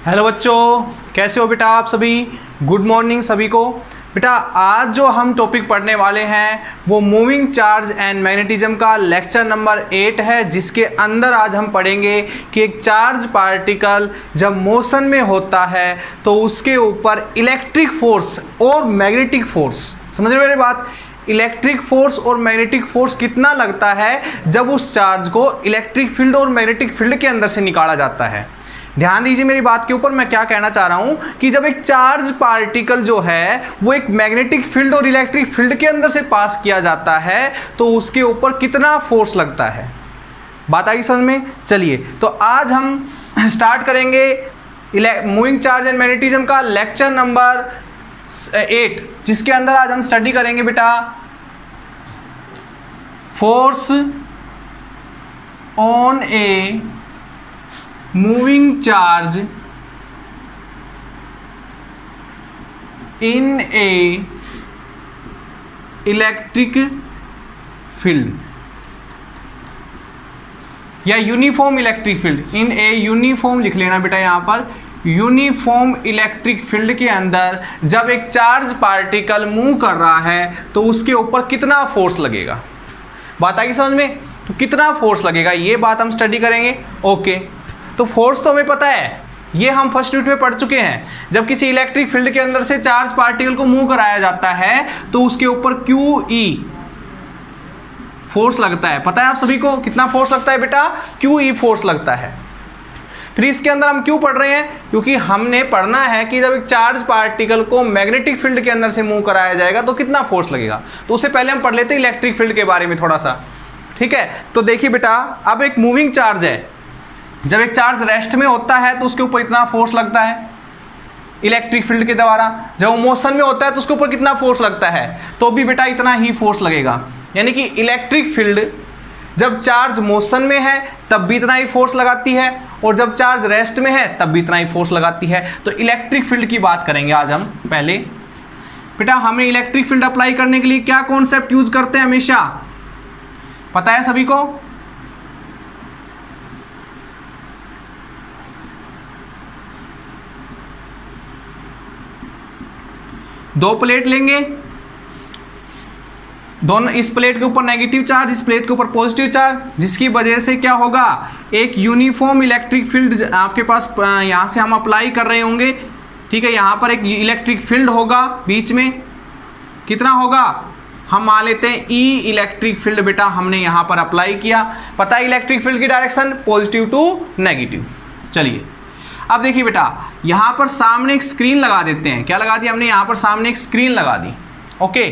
Hello बच्चों, कैसे हो बेटा आप सभी। गुड मॉर्निंग सभी को। बेटा आज जो हम टॉपिक पढ़ने वाले हैं वो मूविंग चार्ज एंड मैग्नेटिज्म का लेक्चर नंबर 8 है, जिसके अंदर आज हम पढ़ेंगे कि एक चार्ज पार्टिकल जब मोशन में होता है तो उसके ऊपर इलेक्ट्रिक फोर्स और मैग्नेटिक फोर्स, समझ रहे मेरी बात, इलेक्ट्रिक फोर्स और मैग्नेटिक फोर्स कितना लगता है जब उस चार्ज को इलेक्ट्रिक फील्ड और मैग्नेटिक फील्ड के अंदर से निकाला जाता है। ध्यान दीजिए मेरी बात के ऊपर, मैं क्या कहना चाह रहा हूं कि जब एक चार्ज पार्टिकल जो है वो एक मैग्नेटिक फील्ड और इलेक्ट्रिक फील्ड के अंदर से पास किया जाता है तो उसके ऊपर कितना फोर्स लगता है। बात आई समझ में। चलिए तो आज हम स्टार्ट करेंगे मूविंग चार्ज एंड मैग्नेटिज्म का लेक्चर नंबर 8, जिसके अंदर आज हम स्टडी करेंगे बेटा force on a moving charge in a electric field या uniform electric field. In a uniform लिख लेना बेटा यहां पर, यूनिफॉर्म इलेक्ट्रिक फील्ड के अंदर जब एक चार्ज पार्टिकल मूव कर रहा है तो उसके ऊपर कितना फोर्स लगेगा। बात आई समझ में। तो कितना फोर्स लगेगा ये बात हम स्टडी करेंगे। ओके, तो फोर्स तो हमें पता है, ये हम फर्स्ट यूनिट में पढ़ चुके हैं। जब किसी इलेक्ट्रिक फील्ड के अंदर से चार्ज पार्टिकल को मूव कराया जाता है तो उसके ऊपर QE फोर्स लगता है। पता है आप सभी को कितना फोर्स लगता है बेटा, QE फोर्स लगता है। फिर इसके अंदर हम क्यों पढ़ रहे हैं, क्योंकि हमने पढ़ना है कि जब एक चार्ज पार्टिकल को मैग्नेटिक फील्ड के अंदर से मूव कराया जाएगा तो कितना फोर्स लगेगा। तो उससे पहले हम पढ़ लेते हैं इलेक्ट्रिक फील्ड के बारे में थोड़ा सा, ठीक है। तो देखिए बेटा, अब एक मूविंग चार्ज है, जब एक चार्ज रेस्ट में होता है तो उसके ऊपर इतना फोर्स लगता है इलेक्ट्रिक फील्ड के द्वारा। जब वो मोशन में होता है तो उसके ऊपर कितना फोर्स लगता है, तो भी बेटा इतना ही फोर्स लगेगा। यानी कि इलेक्ट्रिक फील्ड जब चार्ज मोशन में है तब भी इतना ही फोर्स लगाती है और जब चार्ज रेस्ट में है तब भी इतना ही फोर्स लगाती है। तो इलेक्ट्रिक फील्ड की बात करेंगे आज हम। पहले बेटा हमें इलेक्ट्रिक फील्ड अप्लाई करने के लिए क्या कॉन्सेप्ट यूज करते हैं हमेशा, पता है सभी को। दो प्लेट लेंगे, दोनों, इस प्लेट के ऊपर नेगेटिव चार्ज, इस प्लेट के ऊपर पॉजिटिव चार्ज, जिसकी वजह से क्या होगा, एक यूनिफॉर्म इलेक्ट्रिक फील्ड आपके पास यहां से हम अप्लाई कर रहे होंगे, ठीक है। यहां पर एक इलेक्ट्रिक फील्ड होगा, बीच में कितना होगा, हम मान लेते हैं E इलेक्ट्रिक फील्ड बेटा हमने यहां पर अप्लाई किया। पता है इलेक्ट्रिक फील्ड की डायरेक्शन पॉजिटिव टू नेगेटिव। चलिए अब देखिए बेटा, यहां पर सामने एक स्क्रीन लगा देते हैं। क्या लगा दी हमने, यहां पर सामने एक स्क्रीन लगा दी। ओके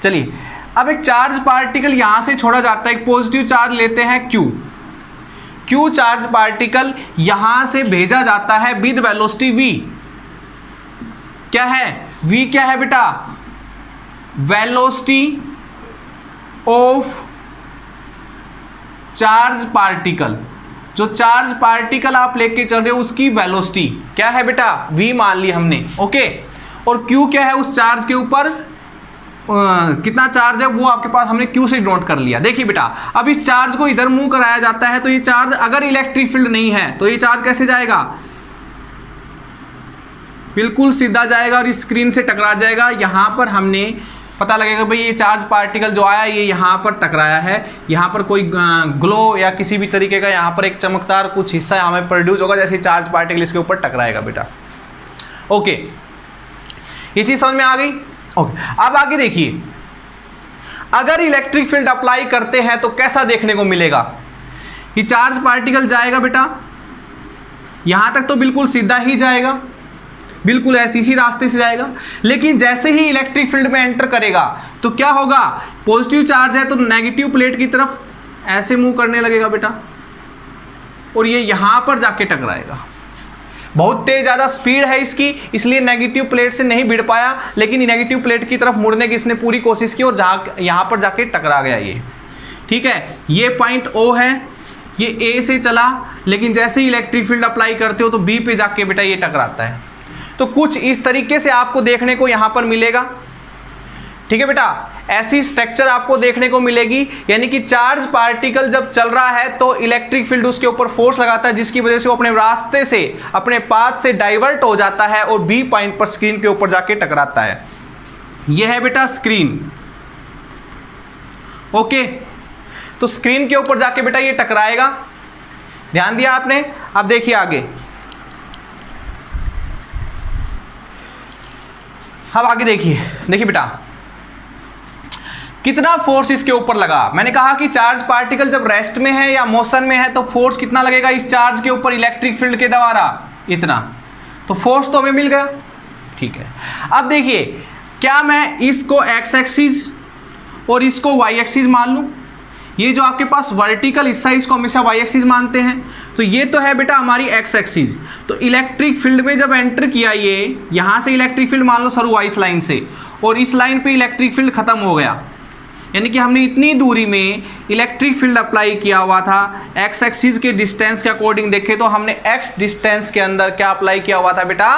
चलिए, अब एक चार्ज पार्टिकल यहां से छोड़ा जाता है, एक पॉजिटिव चार्ज लेते हैं Q चार्ज पार्टिकल यहां से भेजा जाता है विद वेलोसिटी V। क्या है V, क्या है बेटा, वेलोसिटी ऑफ चार्ज पार्टिकल। जो चार्ज पार्टिकल आप लेके चल रहे हो उसकी वेलोसिटी क्या है बेटा, V मान ली हमने। ओके, और Q क्या है, उस चार्ज के ऊपर कितना चार्ज है वो आपके पास हमने Q से नोट कर लिया। देखिए बेटा, अब इस चार्ज को इधर मूव कराया जाता है तो ये चार्ज अगर इलेक्ट्रिक फील्ड नहीं है तो ये चार्ज कैसे जाएगा, बिल्कुल सीधा जाएगा और इस स्क्रीन से टकरा जाएगा। यहां पर हमने पता लगेगा भाई ये चार्ज पार्टिकल जो आया ये यहाँ पर टकराया है, यहाँ पर कोई ग्लो या किसी भी तरीके का यहाँ पर एक चमकदार कुछ हिस्सा हमें प्रोड्यूस होगा, जैसे चार्ज पार्टिकल इसके ऊपर टकराएगा बेटा। ओके, ये चीज समझ में आ गई। ओके, अब आगे देखिए, अगर इलेक्ट्रिक फील्ड अप्लाई करते हैं तो कैसा देखने को मिलेगा। ये चार्ज पार्टिकल जाएगा बेटा, यहां तक तो बिल्कुल सीधा ही जाएगा, बिल्कुल ऐसे इसी रास्ते से जाएगा, लेकिन जैसे ही इलेक्ट्रिक फील्ड में एंटर करेगा तो क्या होगा, पॉजिटिव चार्ज है तो नेगेटिव प्लेट की तरफ ऐसे मूव करने लगेगा बेटा और ये यहां पर जाके टकराएगा। बहुत तेज ज़्यादा स्पीड है इसकी, इसलिए नेगेटिव प्लेट से नहीं भिड़ पाया, लेकिन नेगेटिव प्लेट की तरफ मुड़ने की इसने पूरी कोशिश की और यहां पर जाके टकरा गया ये, ठीक है। ये पॉइंट O है, ये A से चला, लेकिन जैसे ही इलेक्ट्रिक फील्ड अप्लाई करते हो तो B पे जाके बेटा ये टकराता है। तो कुछ इस तरीके से आपको देखने को यहां पर मिलेगा। ठीक है बेटा, ऐसी स्ट्रक्चर आपको देखने को मिलेगी, यानी कि चार्ज पार्टिकल जब चल रहा है तो इलेक्ट्रिक फील्ड उसके ऊपर फोर्स लगाता है, जिसकी वजह से वो अपने रास्ते से, अपने पाथ से डाइवर्ट हो जाता है और बी पॉइंट पर स्क्रीन के ऊपर जाके टकराता है। यह है बेटा स्क्रीन। ओके, तो स्क्रीन के ऊपर जाके बेटा ये टकराएगा, ध्यान दिया आपने। अब देखिए आगे, अब आगे देखिए बेटा कितना फोर्स इसके ऊपर लगा। मैंने कहा कि चार्ज पार्टिकल जब रेस्ट में है या मोशन में है तो फोर्स कितना लगेगा इस चार्ज के ऊपर इलेक्ट्रिक फील्ड के द्वारा, इतना। तो फोर्स तो हमें मिल गया, ठीक है। अब देखिए, क्या मैं इसको एक्स एक्सिस और इसको वाई एक्सिस मान लूं? ये जो आपके पास वर्टिकल हिस्सा है इसको हमेशा वाई एक्सिस मानते हैं, तो ये तो है बेटा हमारी एक्स एक्सिस। तो इलेक्ट्रिक फील्ड में जब एंटर किया, ये यहां से इलेक्ट्रिक फील्ड मान लो शुरू हुआ इस लाइन से, और इस लाइन पे इलेक्ट्रिक फील्ड खत्म हो गया, यानी कि हमने इतनी दूरी में इलेक्ट्रिक फील्ड अप्लाई किया हुआ था। एक्स एक्सिस के डिस्टेंस के अकॉर्डिंग देखें तो हमने एक्स डिस्टेंस के अंदर क्या अप्लाई किया हुआ था बेटा,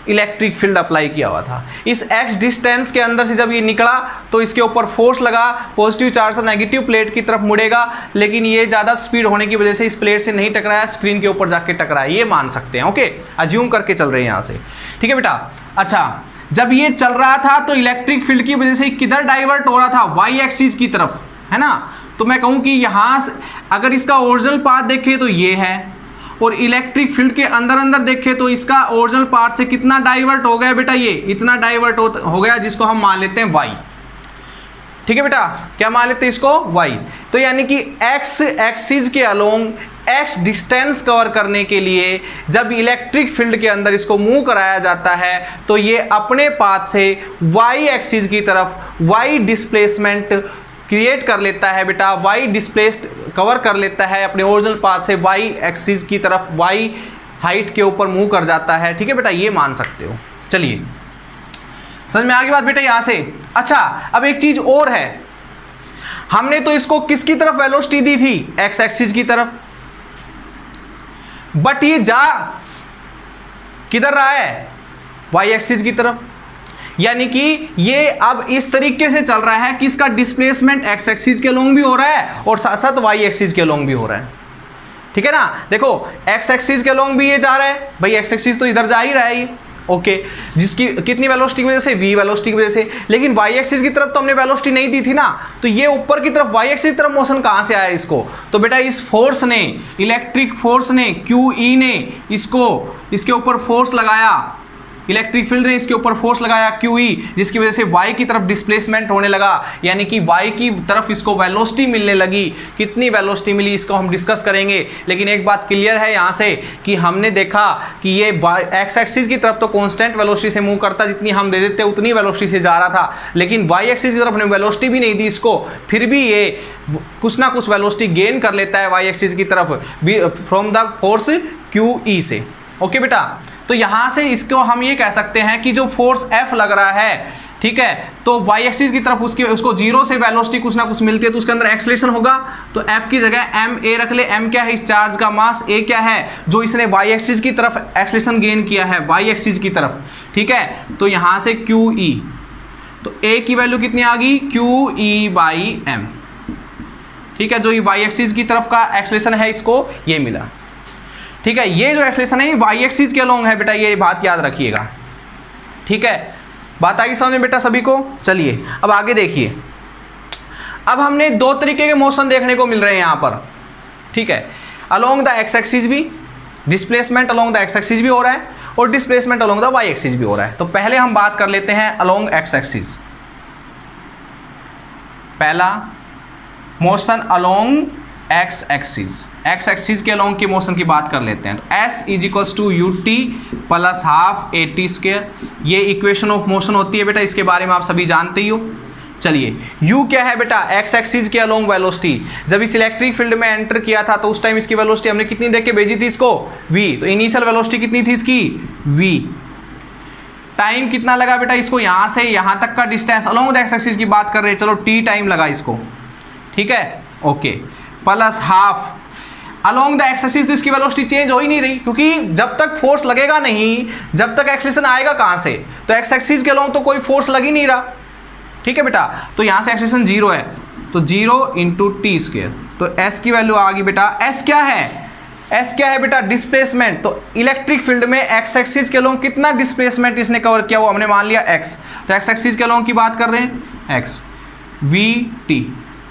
इलेक्ट्रिक फील्ड अप्लाई किया हुआ था। इस एक्स डिस्टेंस के अंदर से जब ये निकला तो इसके ऊपर फोर्स लगा, पॉजिटिव चार्ज था, नेगेटिव प्लेट की तरफ मुड़ेगा, लेकिन ये ज़्यादा स्पीड होने की वजह से इस प्लेट से नहीं टकराया, स्क्रीन के ऊपर जाके टकराया, ये मान सकते हैं। ओके, अज्यूम करके चल रहे हैं यहाँ से, ठीक है बेटा। अच्छा, जब ये चल रहा था तो इलेक्ट्रिक फील्ड की वजह से किधर डाइवर्ट हो रहा था, वाई एक्सिस की तरफ, है ना। तो मैं कहूँ कि यहाँ से अगर इसका ओरिजिनल पाथ देखें तो ये है, और इलेक्ट्रिक फील्ड के अंदर अंदर देखें तो इसका ओरिजिनल पाथ से कितना डाइवर्ट हो गया बेटा, ये इतना डाइवर्ट हो गया, जिसको हम मान लेते हैं वाई। ठीक है बेटा, क्या मान लेते हैं इसको, वाई। तो यानी कि एक्स एक्सिस के अलोंग एक्स डिस्टेंस कवर करने के लिए जब इलेक्ट्रिक फील्ड के अंदर इसको मूव कराया जाता है तो ये अपने पाथ से वाई एक्सिस की तरफ वाई डिस्प्लेसमेंट क्रिएट कर लेता है बेटा, वाई डिस्प्लेस्ड कवर कर लेता है अपने ओरिजिनल पाथ से वाई एक्सिस की तरफ, वाई हाइट के ऊपर मूव कर जाता है। ठीक है बेटा, ये मान सकते हो। चलिए, समझ में आ गई बात बेटा यहाँ से। अच्छा, अब एक चीज और है, हमने तो इसको किसकी तरफ वेलोसिटी दी थी, एक्स एक्सिस की तरफ, बट ये जा किधर रहा है, वाई एक्सिस की तरफ। यानी कि ये अब इस तरीके से चल रहा है कि इसका डिस्प्लेसमेंट एक्स एक्सिस के अलोंग भी हो रहा है और साथ साथ वाई एक्सिस के अलोंग भी हो रहा है। ठीक है ना, देखो एक्स एक्सिस के अलोंग भी ये जा रहा है, भाई एक्स एक्सिस तो इधर जा ही रहा है ये, ओके, जिसकी कितनी वेलोसिटी की वजह से, वी वेलोसिटी की वजह से। लेकिन वाई एक्सिस की तरफ तो हमने वेलोसिटी नहीं दी थी ना, तो ये ऊपर की तरफ वाई एक्सिस की तरफ मोशन कहां से आया इसको, तो बेटा इस फोर्स ने, इलेक्ट्रिक फोर्स ने, क्यू ई ने इसको, इसके ऊपर फोर्स लगाया, इलेक्ट्रिक फील्ड ने इसके ऊपर फोर्स लगाया क्यू ई, जिसकी वजह से वाई की तरफ डिस्प्लेसमेंट होने लगा, यानी कि वाई की तरफ इसको वेलोसिटी मिलने लगी। कितनी वेलोसिटी मिली इसको हम डिस्कस करेंगे, लेकिन एक बात क्लियर है यहाँ से कि हमने देखा कि ये एक्स एक्सिस की तरफ तो कांस्टेंट वेलोसिटी से मूव करता, जितनी हम दे देते उतनी वेलोसिटी से जा रहा था, लेकिन वाई एक्सिस की तरफ हमने वेलोसिटी भी नहीं दी इसको, फिर भी ये कुछ ना कुछ वेलोसिटी गेन कर लेता है वाई एक्सिस की तरफ from the force Q E से। ओके बेटा, तो यहां से इसको हम ये कह सकते हैं कि जो फोर्स F लग रहा है, ठीक है, तो वाई एक्सिस की तरफ उसको जीरो से वेलोसिटी कुछ ना कुछ मिलती है, तो उसके अंदर एक्सेलरेशन होगा, तो F की जगह m a रख ले। m क्या है, इस चार्ज का मास, a क्या है, जो इसने वाई एक्सिस की तरफ एक्सेलरेशन गेन किया है वाई एक्सिस की तरफ। ठीक है, तो यहां से क्यू ई, तो a की वैल्यू कितनी आ गई, क्यू ई बाई एम। ठीक है, जो ये वाई एक्सिस की तरफ का एक्सेलरेशन है इसको ये मिला। ठीक है, ये जो एक्सेलरेशन है वाई एक्सिस के अलोंग है बेटा, ये बात याद रखिएगा। ठीक है, बात आई समझ में बेटा सभी को। चलिए अब आगे देखिए, अब हमने दो तरीके के मोशन देखने को मिल रहे हैं यहाँ पर। ठीक है, अलोंग द एक्स एक्सिस भी, displacement along the X axis भी हो रहा है और displacement along the Y axis भी हो रहा है। तो पहले हम बात कर लेते हैं अलोंग एक्स एक्सिस। पहला motion along X axis, X axis के अलोंग की मोशन की बात कर लेते हैं। तो S is equals to U T plus half A T square, ये इक्वेशन ऑफ मोशन होती है बेटा, इसके बारे में आप सभी जानते ही हो। चलिए, u क्या है बेटा, एक्स एक्सिस के अलोंग वेलोसिटी। जब इस इलेक्ट्रिक फील्ड में एंटर किया था तो उस टाइम इसकी वेलोसिटी हमने कितनी देख के भेजी थी इसको, v। तो इनिशियल वेलोसिटी कितनी थी इसकी, v। टाइम कितना लगा बेटा इसको, यहां से यहां तक का distance along the X axis की बात कर रहे हैं, चलो t टाइम लगा इसको। ठीक है, okay, plus half along the X axis, तो इसकी वेलोसिटी चेंज हो ही नहीं रही, क्योंकि जब तक फोर्स लगेगा नहीं, जब तक एक्सेलरेशन आएगा कहां से, तो एक्स एक्सिस के अलोंग तो कोई फोर्स लग ही नहीं रहा। ठीक है बेटा। तो यहाँ से एक्सेलेरेशन 0 है, तो 0 इंटू टी स्क्वायर, तो एस की वैल्यू आ गई बेटा। एस क्या है? एस क्या है बेटा? डिस्प्लेसमेंट। तो इलेक्ट्रिक फील्ड में एक्स एक्सिस के अलोंग कितना डिस्प्लेसमेंट इसने कवर किया, वो हमने मान लिया एक्स। तो एक्स एक्सिस के अलोंग की बात कर रहे हैं, एक्स वी टी।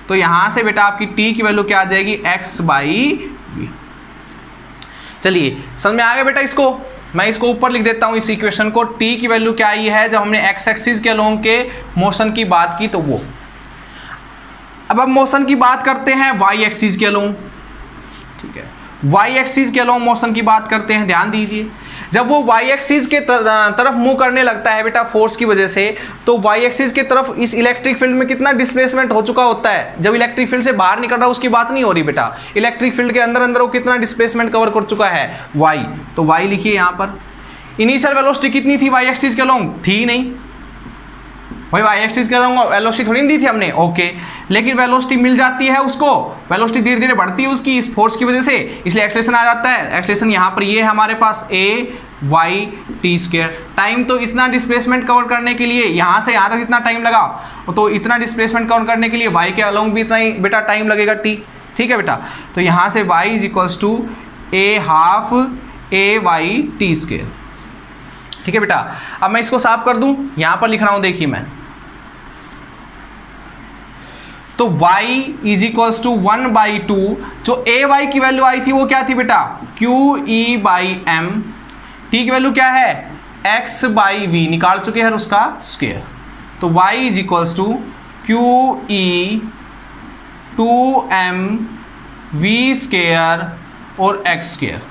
तो यहां से बेटा आपकी टी की वैल्यू क्या आ जाएगी? X by V. चलिए समझ में आ गया बेटा इसको? मैं इसको ऊपर लिख देता हूं इस इक्वेशन को। टी की वैल्यू क्या आई है जब हमने एक्स एक्सिस के अलोंग के मोशन की बात की, तो वो। अब मोशन की बात करते हैं वाई एक्सिस के अलोंग, ठीक है। वाई एक्सिस के अलोंग मोशन की बात करते हैं, ध्यान दीजिए। जब वो वाई एक्सिस के तरफ मूव करने लगता है बेटा फोर्स की वजह से, तो वाई एक्सिस के तरफ इस इलेक्ट्रिक फील्ड में कितना डिस्प्लेसमेंट हो चुका होता है। जब इलेक्ट्रिक फील्ड से बाहर निकल रहा है उसकी बात नहीं हो रही बेटा, इलेक्ट्रिक फील्ड के अंदर अंदर वो कितना डिस्प्लेसमेंट कवर कर चुका है, वाई। तो वाई लिखिए यहाँ पर। इनिशियल वेलोसिटी कितनी थी वाई एक्सिस के अलोंग? थी नहीं भाई, वाई एक्सिस के अलोंग वेलोसिटी थोड़ी दी थी हमने, ओके। लेकिन वेलोसिटी मिल जाती है उसको, वेलोसिटी धीरे धीरे बढ़ती है उसकी इस फोर्स की वजह से, इसलिए एक्सेलेरेशन आ जाता है। एक्सेलेरेशन यहाँ पर ये है हमारे पास ए वाई टी स्क्वायर। टाइम तो इतना डिस्प्लेसमेंट कवर करने के लिए, यहाँ से यहाँ तक इतना टाइम लगा, तो इतना डिस्प्लेसमेंट कवर करने के लिए वाई के अलोंग भी इतना ही बेटा टाइम लगेगा टी, ठीक है बेटा। तो यहाँ से Y is equals to A half A Y T square, ठीक है बेटा। अब मैं इसको साफ कर दूं, यहां पर लिख रहा हूं, देखिए मैं। तो y इज इक्वल्स टू 1/2, जो ए वाई की वैल्यू आई थी वो क्या थी बेटा? Q E by M. T की वैल्यू क्या है? x बाई वी, निकाल चुके हैं उसका स्क्वायर। तो y is equals to Q E 2m V square और x स्क्वायर।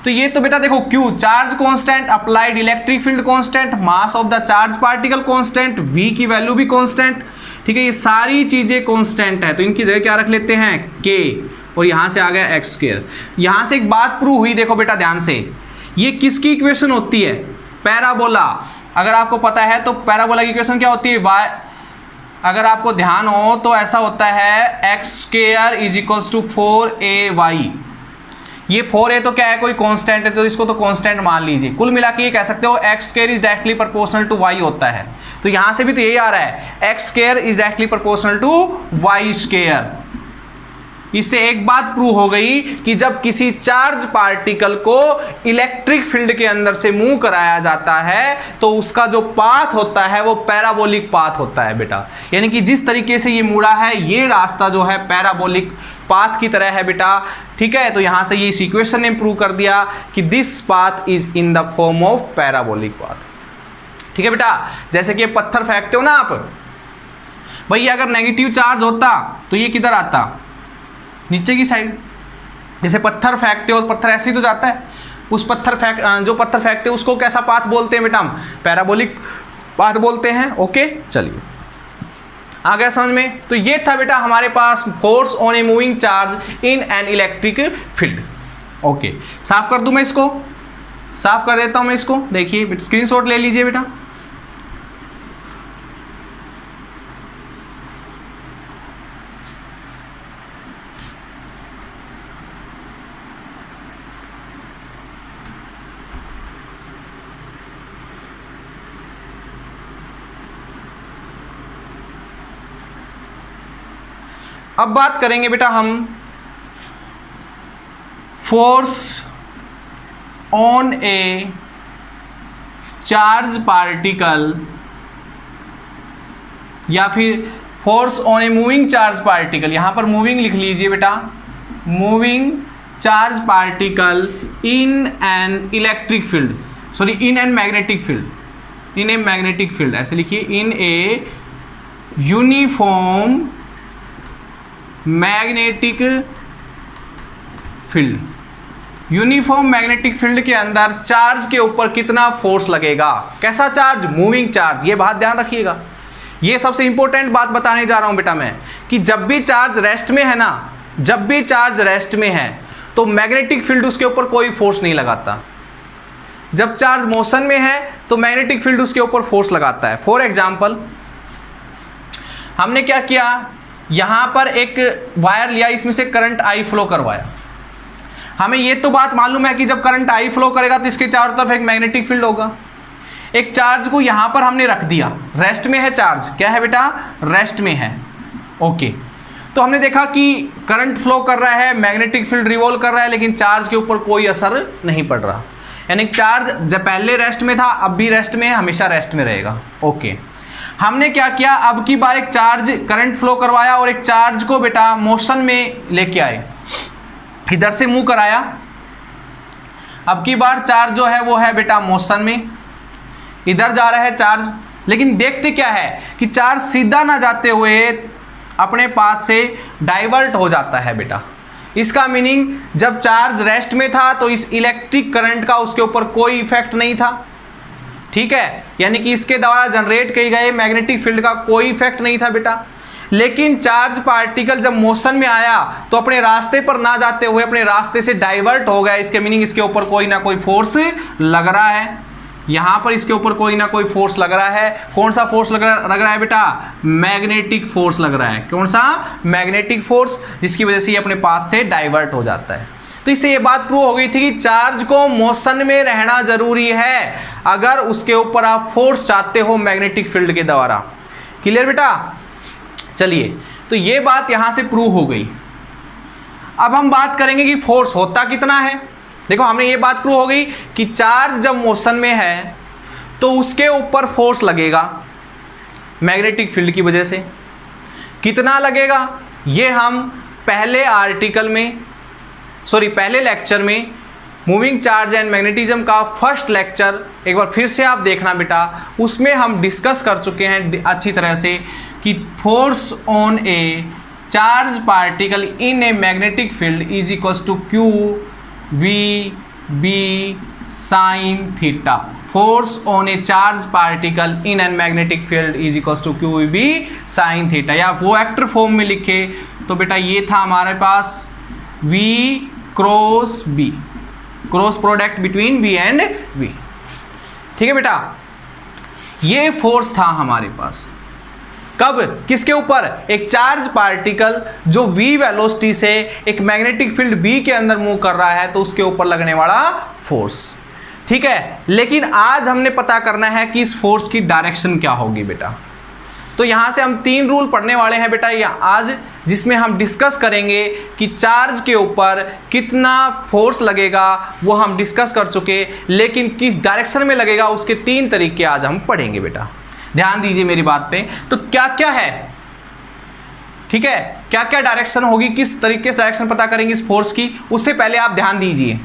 तो ये तो बेटा देखो, Q charge constant, applied electric field constant, mass of the charge particle constant, V की वैल्यू भी कांस्टेंट, ठीक है। ये सारी चीजें कांस्टेंट है, तो इनकी जगह क्या रख लेते हैं? K, और यहां से आ गया एक्स स्क्वायर। यहां से एक बात प्रूव हुई, देखो बेटा ध्यान से, ये किसकी इक्वेशन होती है? पैराबोला। अगर आपको पता है तो पैराबोला की इक्वेशन क्या होती है? y, अगर आपको ध्यान हो तो ऐसा होता है X square is equals to 4ay। ये 4a तो क्या है? कोई कांस्टेंट है, तो इसको तो कांस्टेंट मान लीजिए। कुल मिला के ये कह सकते हो X square is directly proportional to y होता है। तो यहां से भी तो यही आ रहा है, X square is directly proportional to y square. इससे एक बात प्रूव हो गई कि जब किसी चार्ज पार्टिकल को इलेक्ट्रिक फील्ड के अंदर से मूव कराया जाता है तो उसका जो पाथ होता है वो पैराबोलिक पाथ होता है बेटा। यानी कि जिस तरीके से ये मुड़ा है, ये रास्ता जो है पैराबोलिक पाथ की तरह है बेटा, ठीक है। तो यहां से ये इस इक्वेशन ने प्रूव कर दिया कि this path is in the form of parabolic path, ठीक है बेटा। जैसे कि पत्थर फेंकते हो ना आप, भाई अगर नेगेटिव चार्ज होता तो ये किधर आता? नीचे की साइड। जैसे पत्थर फेंकते हो, पत्थर ऐसे ही तो जाता है। उस जो पत्थर फेंकते हैं उसको कैसा पाथ बोलते हैं बेटा? हम पैराबोलिक पाथ बोलते हैं, ओके। चलिए आ गया समझ में? तो ये था बेटा हमारे पास force on a moving charge in an electric field, okay. साफ कर दूं मैं इसको, साफ कर देता हूं मैं इसको, देखिए स्क्रीनशॉट ले लीजिए बेटा। अब बात करेंगे बेटा हम force on a charge particle या फिर force on a moving charge particle. यहां पर मूविंग लिख लीजिए बेटा, moving charge particle in an electric field, sorry in an magnetic field, in a magnetic field, ऐसे लिखिए, in a uniform magnetic field. Uniform magnetic field के अंदर charge के ऊपर कितना फोर्स लगेगा? कैसा चार्ज? Moving charge. ये बात ध्यान रखिएगा, ये सबसे इंपॉर्टेंट बात बताने जा रहा हूं बेटा मैं, कि जब भी चार्ज रेस्ट में है ना, जब भी चार्ज रेस्ट में है तो मैग्नेटिक फील्ड उसके ऊपर कोई फोर्स नहीं लगाता। जब चार्ज मोशन में है तो मैग्नेटिक फील्ड उसके ऊपर फोर्स लगाता है। फॉर एग्जाम्पल हमने क्या किया, यहां पर एक वायर लिया, इसमें से करंट आई फ्लो करवाया। हमें ये तो बात मालूम है कि जब करंट आई फ्लो करेगा तो इसके चारों तरफ एक मैग्नेटिक फील्ड होगा। एक चार्ज को यहां पर हमने रख दिया, रेस्ट में है चार्ज, क्या है बेटा, रेस्ट में है। ओके, तो हमने देखा कि करंट फ्लो कर रहा है, मैग्नेटिक फील्ड रिवॉल्व कर रहा है, लेकिन चार्ज के ऊपर कोई असर नहीं पड़ रहा, यानी चार्ज जब पहले रेस्ट में था, अब भी रेस्ट में है, हमेशा रेस्ट में रहेगा। ओके, हमने क्या किया, अब की बार एक चार्ज करंट फ्लो करवाया और एक चार्ज को बेटा मोशन में लेके आए, इधर से मूव कराया। अब की बार चार्ज जो है वो है बेटा मोशन में, इधर जा रहा है चार्ज, लेकिन देखते क्या है कि चार्ज सीधा ना जाते हुए अपने पाथ से डाइवर्ट हो जाता है बेटा। इसका मीनिंग जब चार्ज रेस्ट में था तो इस इलेक्ट्रिक करंट का उसके ऊपर कोई इफेक्ट नहीं था, ठीक है, यानी कि इसके द्वारा जनरेट किए गए मैग्नेटिक फील्ड का कोई इफेक्ट नहीं था बेटा। लेकिन चार्ज पार्टिकल जब मोशन में आया तो अपने रास्ते पर ना जाते हुए अपने रास्ते से डाइवर्ट हो गया, इसके मीनिंग इसके ऊपर कोई ना कोई फोर्स लग रहा है, यहां पर इसके ऊपर कोई ना कोई फोर्स लग रहा है। कौन सा फोर्स लग रहा है बेटा, मैग्नेटिक फोर्स लग रहा है। कौन सा, मैग्नेटिक फोर्स, जिसकी वजह से ये अपने पाथ से डाइवर्ट हो जाता है। तो इससे ये बात प्रूव हो गई थी कि चार्ज को मोशन में रहना जरूरी है अगर उसके ऊपर आप फोर्स चाहते हो मैग्नेटिक फील्ड के द्वारा। क्लियर बेटा, चलिए, तो ये बात यहां से प्रूव हो गई। अब हम बात करेंगे कि फोर्स होता कितना है। देखो, हमने ये बात प्रूव हो गई कि चार्ज जब मोशन में है तो उसके ऊपर फोर्स लगेगा मैग्नेटिक फील्ड की वजह से। कितना लगेगा ये हम पहले पहले लेक्चर में मूविंग चार्ज एंड मैग्नेटिज्म का फर्स्ट लेक्चर एक बार फिर से आप देखना बेटा, उसमें हम डिस्कस कर चुके हैं अच्छी तरह से कि force on a charge particle in a magnetic field is equal to q v b sine theta. Force on a charge particle in an magnetic field is equal to q v b sine theta, या वो vector form में लिखे तो बेटा ये था हमारे पास v cross b, cross product between v and v। ठीक है बेटा, ये फोर्स था हमारे पास कब, किसके ऊपर, एक चार्ज पार्टिकल जो v वेलोसिटी से एक मैग्नेटिक फील्ड b के अंदर मूव कर रहा है तो उसके ऊपर लगने वाला फोर्स। ठीक है, लेकिन आज हमने पता करना है कि इस फोर्स की डायरेक्शन क्या होगी बेटा। तो यहां से हम 3 रूल पढ़ने वाले हैं बेटा आज, जिसमें हम डिस्कस करेंगे कि चार्ज के ऊपर कितना फोर्स लगेगा वो हम डिस्कस कर चुके, लेकिन किस डायरेक्शन में लगेगा उसके 3 तरीके आज हम पढ़ेंगे बेटा। ध्यान दीजिए मेरी बात पे। तो क्या क्या है, ठीक है, क्या क्या डायरेक्शन होगी, किस तरीके से डायरेक्शन पता करेंगे इस फोर्स की, उससे पहले आप ध्यान दीजिए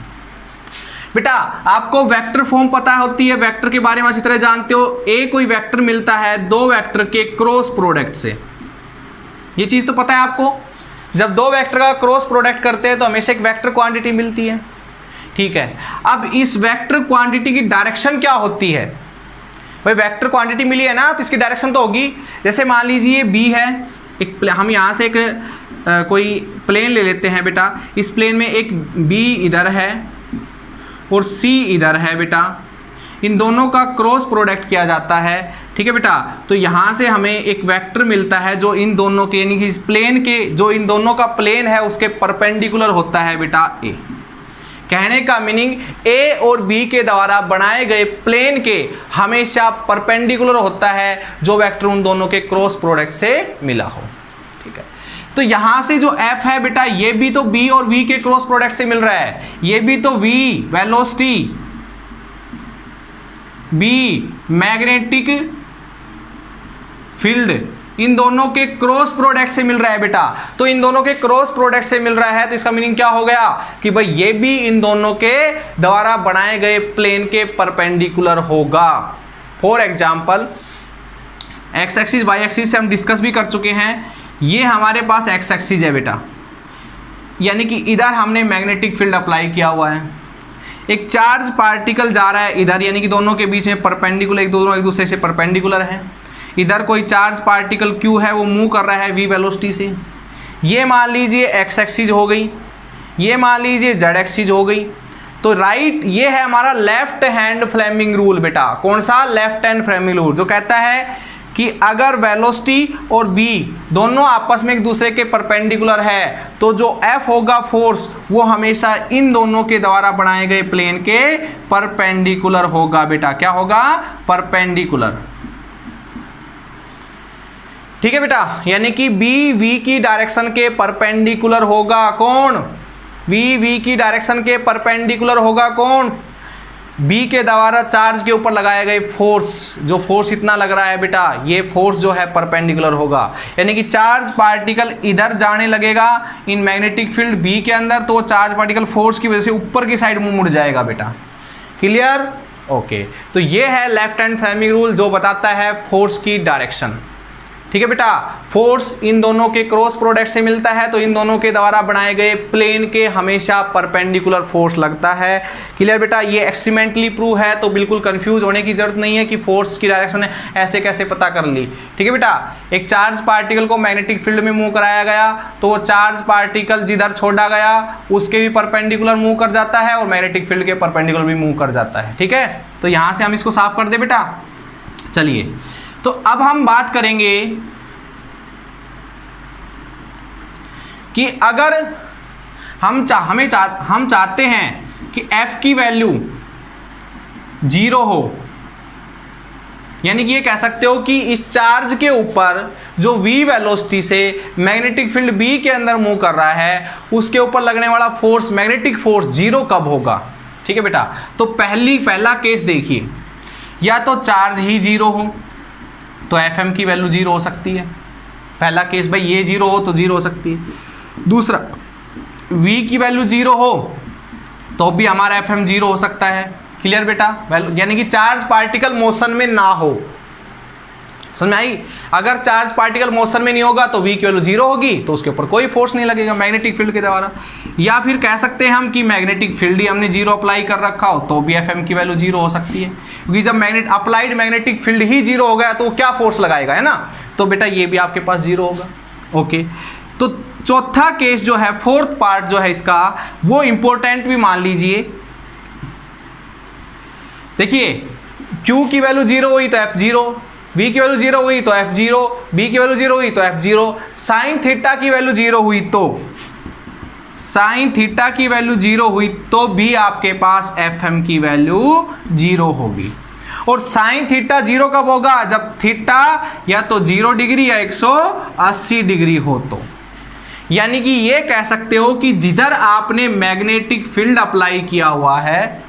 बेटा। आपको वेक्टर फॉर्म पता होती है, वेक्टर के बारे में अच्छी तरह जानते हो। ए कोई वेक्टर मिलता है 2 वेक्टर के क्रॉस प्रोडक्ट से, ये चीज तो पता है आपको। जब 2 वेक्टर का क्रॉस प्रोडक्ट करते हैं तो हमेशा एक वेक्टर क्वांटिटी मिलती है। ठीक है, अब इस वेक्टर क्वांटिटी की डायरेक्शन क्या होती है भाई, वेक्टर क्वांटिटी मिली है ना तो इसकी डायरेक्शन तो होगी। जैसे मान लीजिए बी है, एक हम यहाँ से एक कोई प्लेन ले लेते हैं बेटा, इस प्लेन में एक बी इधर है और सी इधर है बेटा, इन दोनों का क्रॉस प्रोडक्ट किया जाता है। ठीक है बेटा, तो यहाँ से हमें एक वेक्टर मिलता है जो इन दोनों के, यानी कि इस प्लेन के, जो इन दोनों का प्लेन है उसके परपेंडिकुलर होता है बेटा ए। कहने का मीनिंग ए और बी के द्वारा बनाए गए प्लेन के हमेशा परपेंडिकुलर होता है जो वेक्टर उन दोनों के क्रॉस प्रोडक्ट से मिला हो। ठीक है, तो यहां से जो f है बेटा, ये भी तो b और v के क्रॉस प्रोडक्ट से मिल रहा है, ये भी तो v velocity, b magnetic field, इन दोनों के क्रॉस प्रोडक्ट से मिल रहा है बेटा। तो इन दोनों के क्रॉस प्रोडक्ट से मिल रहा है तो इसका मीनिंग क्या हो गया कि भाई ये भी इन दोनों के द्वारा बनाए गए प्लेन के परपेंडिकुलर होगा। For example x axis y axis से हम डिस्कस भी कर चुके हैं। ये हमारे पास एक्स एक्सिस है बेटा, यानी कि इधर हमने मैग्नेटिक फील्ड अप्लाई किया हुआ है। एक चार्ज पार्टिकल जा रहा है इधर, यानी कि दोनों के बीच में परपेंडिकुलर, एक दूसरे से परपेंडिकुलर है। इधर कोई चार्ज पार्टिकल Q है वो मूव कर रहा है v वेलोसिटी से। ये मान लीजिए x एक्सिस हो गई, ये मान लीजिए z एक्सिस हो गई। तो राइट, ये है हमारा लेफ्ट हैंड फ्लेमिंग रूल बेटा। कौन सा, लेफ्ट हैंड फ्लेमिंग रूल, जो कहता है कि अगर वेलोसिटी और v दोनों आपस में एक दूसरे के परपेंडिकुलर है तो जो F होगा फोर्स वो हमेशा इन दोनों के द्वारा बनाए गए प्लेन के परपेंडिकुलर होगा बेटा। क्या होगा? परपेंडिकुलर। ठीक है बेटा, यानी कि b v की डायरेक्शन के परपेंडिकुलर होगा। कौन? v की डायरेक्शन के परपेंडिकुलर होगा। कौन? b के द्वारा चार्ज के ऊपर लगाए गए फोर्स, जो फोर्स इतना लग रहा है बेटा, ये फोर्स जो है परपेंडिकुलर होगा। यानी कि चार्ज पार्टिकल इधर जाने लगेगा इन मैग्नेटिक फील्ड b के अंदर, तो चार्ज पार्टिकल फोर्स की वजह से ऊपर की साइड मुड़ जाएगा बेटा। क्लियर? ओके, तो ये है लेफ्ट हैंड फ्लेमिंग रूल जो बताता है फोर्स की डायरेक्शन। ठीक है बेटा, फोर्स इन दोनों के क्रॉस प्रोडक्ट से मिलता है तो इन दोनों के द्वारा बनाए गए प्लेन के हमेशा परपेंडिकुलर फोर्स लगता है। क्लियर बेटा? ये एक्सपेरिमेंटली प्रूव है तो बिल्कुल कंफ्यूज होने की जरूरत नहीं है कि फोर्स की डायरेक्शन है ऐसे कैसे पता कर ली। ठीक है बेटा, एक चार्ज पार्टिकल को मैग्नेटिक फील्ड में मूव कराया गया तो वो चार्ज पार्टिकल जिधर छोड़ा गया उसके भी परपेंडिकुलर मूव कर जाता है और मैग्नेटिक फील्ड के परपेंडिकुलर भी मूव कर जाता है। ठीक है, तो यहां से हम इसको साफ कर दे बेटा। चलिए, तो अब हम बात करेंगे कि अगर हम चाहते हैं कि F की वैल्यू 0 हो, यानी कि ये कह सकते हो कि इस चार्ज के ऊपर जो v वेलोसिटी से मैग्नेटिक फील्ड B के अंदर मूव कर रहा है उसके ऊपर लगने वाला फोर्स, मैग्नेटिक फोर्स 0 कब होगा। ठीक है बेटा, तो पहला केस देखिए, या तो चार्ज ही 0 हो तो Fm की वैल्यू 0 हो सकती है। पहला केस भाई ये 0 हो तो 0 हो सकती है। दूसरा, V की वैल्यू 0 हो तो भी हमारा Fm 0 हो सकता है। क्लियर बेटा? यानी कि चार्ज पार्टिकल मोशन में ना हो। समझ में आई? अगर चार्ज पार्टिकल मोशन में नहीं होगा तो V की वैल्यू 0 होगी तो उसके ऊपर कोई फोर्स नहीं लगेगा मैग्नेटिक फील्ड के द्वारा। या फिर कह सकते हैं हम कि मैग्नेटिक फील्ड ही हमने 0 अप्लाई कर रखा हो तो भी Fm की वैल्यू 0 हो सकती है, क्योंकि जब अप्लाइड मैग्नेटिक फील्ड ही 0 हो गया तो क्या फोर्स लगाएगा, है ना? तो बेटा ये भी आपके पास 0 होगा। ओके, तो चौथा केस जो है, फोर्थ पार्ट जो है इसका, वो इंपॉर्टेंट भी मान लीजिए। देखिए, Q की वैल्यू 0 हुई तो F0, V की वैल्यू 0 हुई तो F0, B की वैल्यू 0 हुई तो F0, साइन थीटा की वैल्यू 0 हुई तो भी आपके पास Fm की वैल्यू 0 होगी। और साइन थीटा 0 कब होगा? जब थीटा या तो 0 डिग्री या 180 डिग्री हो तो। यानी कि ये कह सकते हो कि जिधर आपने मैग्नेटिक फील्ड अप्लाई किया हुआ है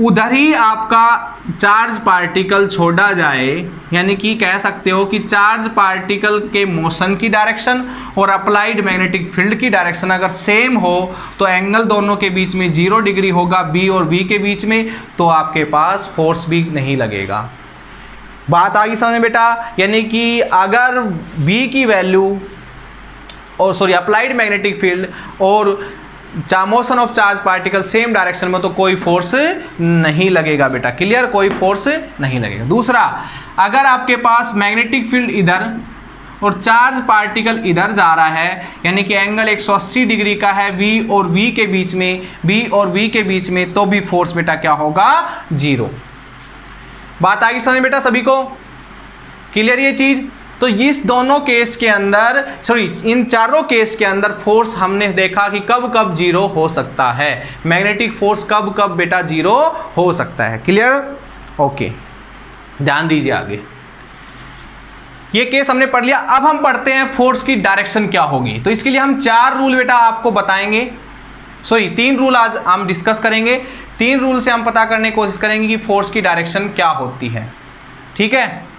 उधर ही आपका चार्ज पार्टिकल छोड़ा जाए, यानी कि कह सकते हो कि चार्ज पार्टिकल के मोशन की डायरेक्शन और अप्लाइड मैग्नेटिक फील्ड की डायरेक्शन अगर सेम हो तो एंगल दोनों के बीच में 0 डिग्री होगा B और V के बीच में, तो आपके पास फोर्स भी नहीं लगेगा। बात आ गई समझ में बेटा? यानी कि अगर B की वैल्यू अप्लाइड मैग्नेटिक फील्ड और motion of charge particle same direction में तो कोई फोर्स नहीं लगेगा बेटा। क्लियर? कोई फोर्स नहीं लगेगा। दूसरा, अगर आपके पास मैग्नेटिक फील्ड इधर और चार्ज पार्टिकल इधर जा रहा है, यानी कि एंगल 180 डिग्री का है B और V के बीच में, तो भी फोर्स बेटा क्या होगा? 0। बात आ गई समझ बेटा सभी को? क्लियर ये चीज? तो इस दोनों केस के अंदर, इन चारों केस के अंदर फोर्स हमने देखा कि कब कब 0 हो सकता है। मैग्नेटिक फोर्स कब कब बेटा 0 हो सकता है। क्लियर? ओके, ध्यान दीजिए आगे। ये केस हमने पढ़ लिया। अब हम पढ़ते हैं फोर्स की डायरेक्शन क्या होगी। तो इसके लिए हम 4 रूल बेटा आपको बताएंगे, 3 रूल आज हम डिस्कस करेंगे। 3 रूल से हम पता करने की कोशिश करेंगे कि फोर्स की डायरेक्शन क्या होती है। ठीक है?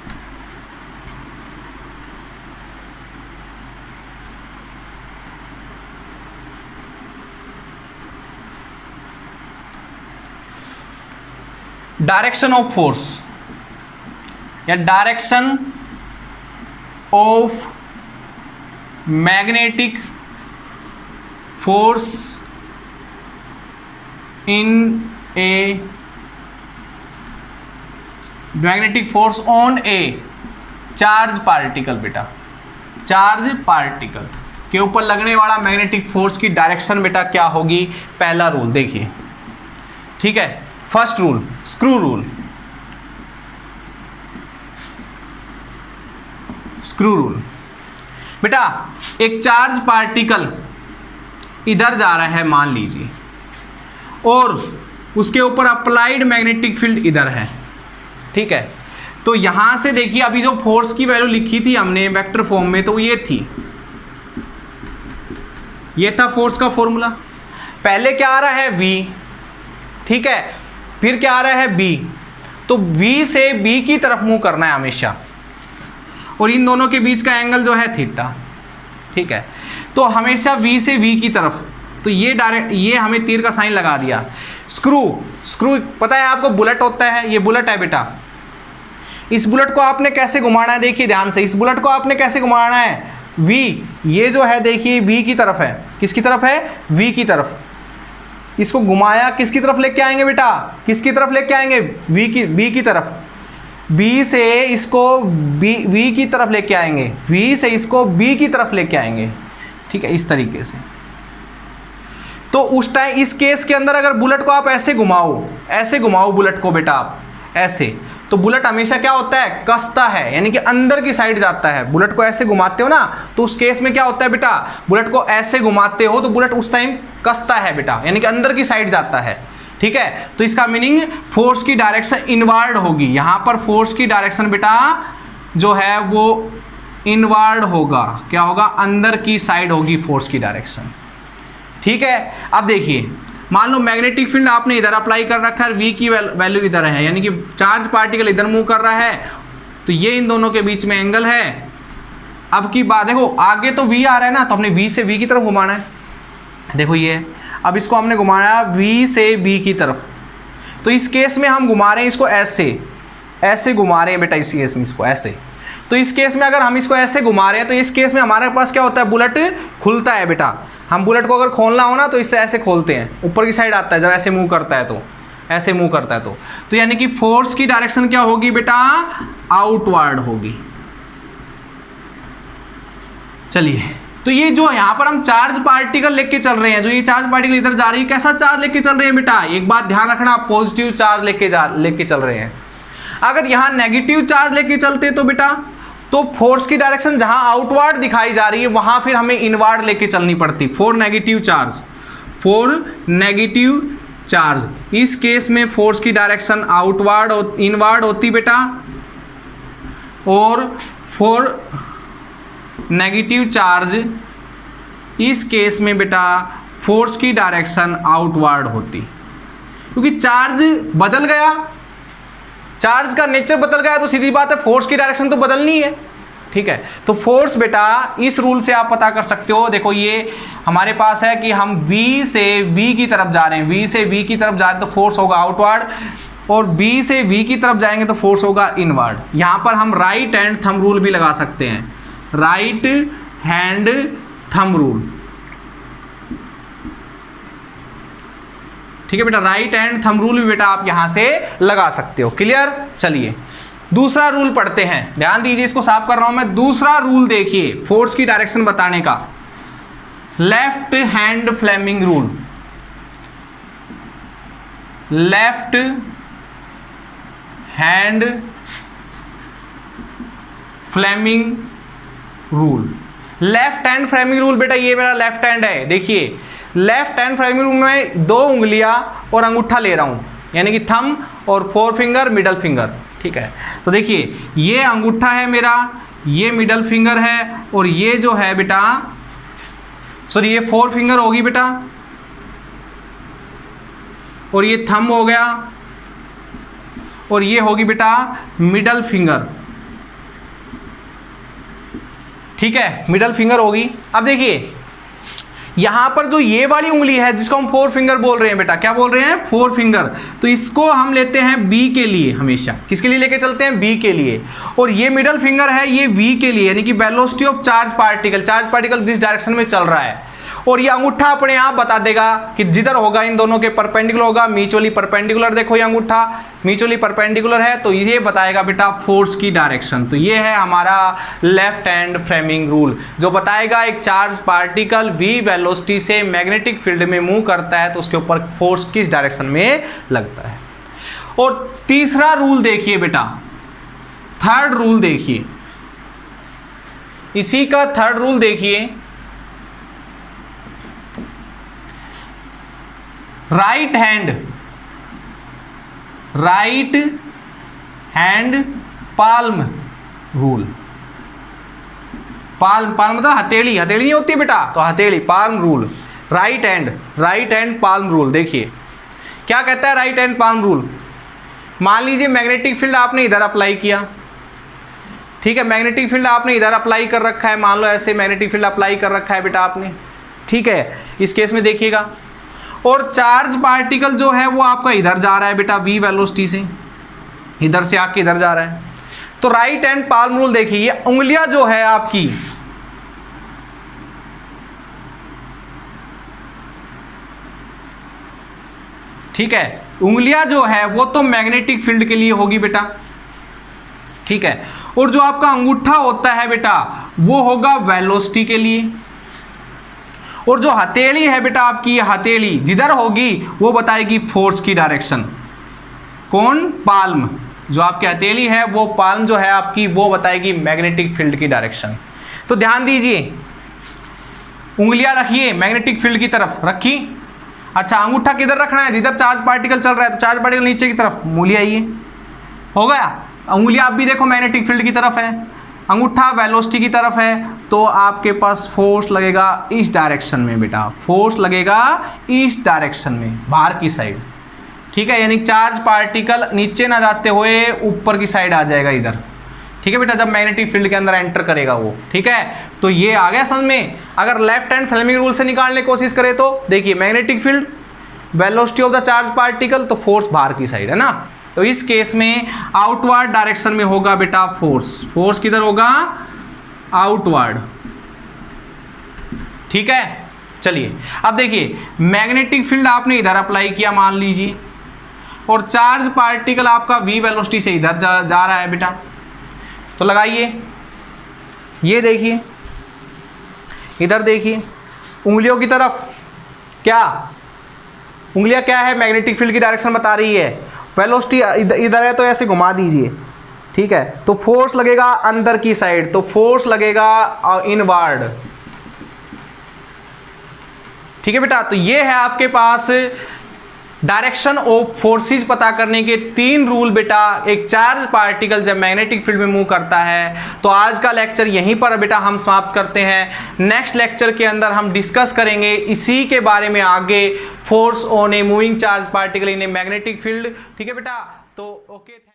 डायरेक्शन ऑफ फोर्स या direction of magnetic force in a magnetic force on a charge particle बेटा। चार्ज पार्टिकल के ऊपर लगने वाला मैग्नेटिक फोर्स की डायरेक्शन बेटा क्या होगी? पहला रूल देखिए। ठीक है, first rule, screw rule. Screw rule. बेटा एक चार्ज पार्टिकल इधर जा रहा है मान लीजिए, और उसके ऊपर अप्लाइड मैग्नेटिक फील्ड इधर है, ठीक है। तो यहां से देखिए अभी जो फोर्स की वैल्यू लिखी थी हमने वेक्टर फॉर्म में, तो ये थी, ये था फोर्स का फॉर्मूला। पहले क्या आ रहा है v, ठीक है, फिर क्या आ रहा है b, तो v से b की तरफ मूव करना है हमेशा, और इन दोनों के बीच का एंगल जो है थीटा, ठीक है। तो हमेशा v से v की तरफ, तो ये डायरेक्ट, ये हमें तीर का साइन लगा दिया। स्क्रू पता है आपको, बुलेट होता है, ये बुलेट है बेटा। इस बुलेट को आपने कैसे घुमाना है, देखिए ध्यान से, इस बुलेट को आपने कैसे घुमाना है, v, ये जो है देखिए v की तरफ है, किसकी तरफ है, v की तरफ। इसको घुमाया, किसकी तरफ लेके आएंगे बेटा, किसकी तरफ लेके आएंगे, b की तरफ। b से इसको v की तरफ लेके आएंगे, v से इसको b की तरफ लेके आएंगे, ठीक है, इस तरीके से। तो उस टाइम इस केस के अंदर अगर बुलेट को आप ऐसे घुमाओ बुलेट को बेटा आप ऐसे, तो बुलेट हमेशा क्या होता है, कसता है, यानी कि अंदर की साइड जाता है। बुलेट को ऐसे घुमाते हो ना, तो उस केस में क्या होता है बेटा, बुलेट को ऐसे घुमाते हो तो बुलेट उस टाइम कसता है बेटा, यानी कि अंदर की साइड जाता है, ठीक है। तो इसका मीनिंग फोर्स की डायरेक्शन इनवर्ड होगी, यहां पर फोर्स की डायरेक्शन बेटा जो है वो इनवर्ड होगा, क्या होगा, अंदर की साइड होगी फोर्स की डायरेक्शन, ठीक है। अब देखिए मान लो मैग्नेटिक फील्ड आपने इधर अप्लाई कर रखा है, v की वैल्यू इधर है, यानी कि चार्ज पार्टिकल इधर मूव कर रहा है, तो ये इन दोनों के बीच में एंगल है। अब की बात देखो, आगे तो v आ रहा है ना, तो हमने v से v की तरफ घुमाना है, देखो ये, अब इसको हमने घुमाया v से b की तरफ। तो इस केस में हम घुमा रहे हैं इसको ऐसे घुमा रहे हैं बेटा, इस केस में इसको ऐसे। तो इस केस में अगर हम इसको ऐसे घुमा रहे हैं, तो इस केस में हमारे पास क्या होता है, बुलेट खुलता है बेटा। हम बुलेट को अगर खोलना हो ना, तो इससे ऐसे खोलते हैं, ऊपर की साइड आता है जब ऐसे मूव करता है, तो ऐसे मूव करता है, तो यानी कि फोर्स की डायरेक्शन क्या होगी बेटा, आउटवर्ड होगी। चलिए, तो ये जो यहाँ पर हम चार्ज पार्टिकल लेके चल रहे हैं, जो ये चार्ज पार्टिकल इधर जा रही है, कैसा चार्ज लेके चल रहे हैं बेटा, एक बात ध्यान रखना, पॉजिटिव चार्ज लेके चल रहे हैं। अगर यहाँ नेगेटिव चार्ज लेके चलते तो बेटा, तो फोर्स की डायरेक्शन जहां आउटवर्ड दिखाई जा रही है वहां फिर हमें इनवर्ड लेके चलनी पड़ती, फॉर नेगेटिव चार्ज। इस केस में फोर्स की डायरेक्शन आउटवर्ड इनवर्ड होती बेटा, और फॉर नेगेटिव चार्ज इस केस में बेटा फोर्स की डायरेक्शन आउटवर्ड होती, क्योंकि चार्ज बदल गया, चार्ज का नेचर बदल गया, तो सीधी बात है फोर्स की डायरेक्शन तो बदलनी है, ठीक है। तो फोर्स बेटा इस रूल से आप पता कर सकते हो, देखो ये हमारे पास है कि हम V से B की तरफ जा रहे हैं, V से V की तरफ जा रहे हैं तो फोर्स होगा आउटवर्ड, और B से V की तरफ जाएंगे तो फोर्स होगा इनवर्ड। यहाँ पर हम राइट हैंड थंब रूल भी लगा सकते हैं, राइट हैंड थंब रूल, ठीक है बेटा, राइट हैंड थंब रूल भी बेटा आप यहां से लगा सकते हो। क्लियर। चलिए दूसरा रूल पढ़ते हैं, ध्यान दीजिए, इसको साफ कर रहा हूं मैं। दूसरा रूल देखिए फोर्स की डायरेक्शन बताने का, left hand Fleming rule, left hand Fleming rule. Left hand Fleming rule बेटा, ये मेरा लेफ्ट हैंड है, देखिए लेफ्ट हैंड फ्लेमिंग रूल में 2 उंगलियां और अंगूठा ले रहा हूं, यानी कि थंब और 4 फिंगर मिडल फिंगर, ठीक है। तो देखिए ये अंगूठा है मेरा, ये मिडल फिंगर है, और ये जो है बेटा, सॉरी ये 4 फिंगर होगी बेटा, और ये थंब हो गया, और ये होगी बेटा मिडल फिंगर, ठीक है, मिडल फिंगर होगी। अब देखिए यहां पर जो ये वाली उंगली है जिसको हम 4 फिंगर बोल रहे हैं बेटा, क्या बोल रहे हैं, 4 फिंगर, तो इसको हम लेते हैं B के लिए, हमेशा किसके लिए लेके चलते हैं, B के लिए। और ये मिडल फिंगर है, ये V के लिए, यानी कि वेलोसिटी ऑफ चार्ज पार्टिकल जिस डायरेक्शन में चल रहा है। और ये अंगूठा अपने आप बता देगा कि जिधर होगा इन दोनों के परपेंडिकुलर होगा, म्यूचुअली परपेंडिकुलर, देखो ये अंगूठा म्यूचुअली परपेंडिकुलर है, तो ये बताएगा बेटा फोर्स की डायरेक्शन। तो ये है हमारा लेफ्ट हैंड फ्रेमिंग रूल, जो बताएगा एक चार्ज पार्टिकल v वेलोसिटी से मैग्नेटिक फील्ड में मूव करता है तो उसके ऊपर फोर्स किस डायरेक्शन में लगता है। और तीसरा रूल देखिए बेटा, थर्ड रूल देखिए, इसी का थर्ड रूल देखिए, right hand palm rule. Palm मतलब हथेली, हथेली नहीं होती बेटा, तो हथेली, palm rule, right hand palm rule. देखिए क्या कहता है राइट हैंड पाल्म रूल। मान लीजिए मैग्नेटिक फील्ड आपने इधर अप्लाई किया, ठीक है, मैग्नेटिक फील्ड आपने इधर अप्लाई कर रखा है, मान लो ऐसे मैग्नेटिक फील्ड अप्लाई कर रखा है बेटा आपने, ठीक है। इस केस में देखिएगा, और चार्ज पार्टिकल जो है वो आपका इधर जा रहा है बेटा v वेलोसिटी से, इधर से आके इधर जा रहा है। तो राइट हैंड पाल्म रूल देखिए, ये उंगलियां जो है आपकी, ठीक है, उंगलियां जो है वो तो मैग्नेटिक फील्ड के लिए होगी बेटा, ठीक है, और जो आपका अंगूठा होता है बेटा वो होगा वेलोसिटी के लिए, और जो हथेली है बेटा आपकी, हथेली जिधर होगी वो बताएगी फोर्स की डायरेक्शन। कौन? पाल्म। जो आपकी हथेली है वो पाल्म जो है आपकी वो बताएगी मैग्नेटिक फील्ड की डायरेक्शन। तो ध्यान दीजिए, उंगलियां रखिए मैग्नेटिक फील्ड की तरफ रखी। अच्छा, अंगूठा किधर रखना है? जिधर चार्ज पार्टिकल चल रहा है, तो चार्ज पार्टिकल नीचे की तरफ, मूली आइए, हो गया। उंगलियां आप भी देखो मैग्नेटिक फील्ड की तरफ है, अंगूठा वेलोसिटी की तरफ है, तो आपके पास फोर्स लगेगा इस डायरेक्शन में बेटा, फोर्स लगेगा इस डायरेक्शन में, बाहर की साइड, ठीक है। यानी चार्ज पार्टिकल नीचे ना जाते हुए ऊपर की साइड आ जाएगा इधर, ठीक है बेटा, जब मैग्नेटिक फील्ड के अंदर एंटर करेगा वो, ठीक है। तो ये आ गया समझ में। अगर लेफ्ट हैंड फ्लेमिंग रूल से निकालने की कोशिश करें तो देखिए, magnetic field, velocity of the charge particle, तो फोर्स बाहर की साइड है ना। तो इस केस में आउटवर्ड डायरेक्शन में होगा बेटा फोर्स, फोर्स किधर होगा? आउटवर्ड, ठीक है। चलिए अब देखिए, मैग्नेटिक फील्ड आपने इधर अप्लाई किया मान लीजिए, और चार्ज पार्टिकल आपका v वेलोसिटी से इधर जा रहा है बेटा, तो लगाइए, ये देखिए, इधर देखिए उंगलियों की तरफ, क्या उंगलियां क्या है? मैग्नेटिक फील्ड की डायरेक्शन बता रही है। वेलोसिटी इधर है तो ऐसे घुमा दीजिए, ठीक है, तो फोर्स लगेगा अंदर की साइड, तो फोर्स लगेगा इनवर्ड, ठीक है बेटा। तो ये है आपके पास डायरेक्शन ऑफ फोर्सेस पता करने के 3 रूल बेटा, एक चार्ज पार्टिकल जब मैग्नेटिक फील्ड में मूव करता है। तो आज का लेक्चर यहीं पर बेटा हम समाप्त करते हैं। नेक्स्ट लेक्चर के अंदर हम डिस्कस करेंगे इसी के बारे में आगे, force on a moving charge particle in a magnetic field, ठीक है बेटा। तो ओके।